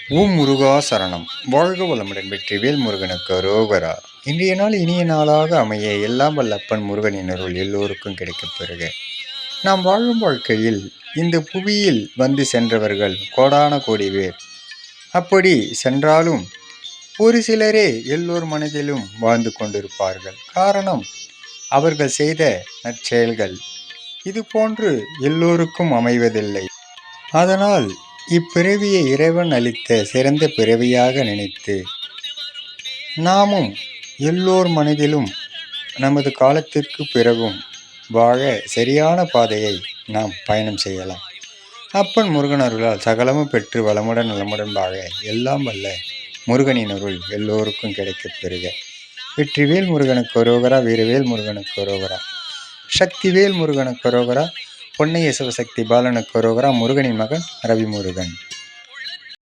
ஓம் முருகா சரணம். வாழ்க வளமுடன். வெற்றிவேல் முருகனுக்கு அரோகரா. இன்றைய நாள் இனிய நாளாக அமைய எல்லாம் வல்ல அப்பன் முருகனின் அருள் எல்லோருக்கும் கிடைக்கப் பெறுக. நாம் வாழும் வாழ்க்கையில் இந்த புவியில் வந்து சென்றவர்கள் கோடான கோடி பேர். அப்படி சென்றாலும் ஒரு சிலரே எல்லோர் மனதிலும் வாழ்ந்து கொண்டிருப்பார்கள். காரணம், அவர்கள் செய்த நற்செயல்கள் இது போன்று எல்லோருக்கும் அமைவதில்லை. அதனால் இப்பிறவியை இறைவன் அளித்த சிறந்த பிறவியாக நினைத்து நாமும் எல்லோர் மனதிலும் நமது காலத்திற்கு பிறகும் வாழ சரியான பாதையை நாம் பயணம் செய்யலாம். அப்பன் முருகன் அருளால் சகலமும் பெற்று வளமுடன் நலமுடன் வாழ எல்லாம் வல்ல முருகனின் அருள் எல்லோருக்கும் கிடைக்கப் பெறுக. வெற்றிவேல் முருகனுக்கு அரோகரா. வீரவேல் முருகனுக்கு அரோகரா. சக்திவேல் முருகனுக்கு அரோகரா. பொன்னைய சிவசக்தி பாலனுக்கு அரோகரா. முருகனின் மகன் ரவி முருகன்.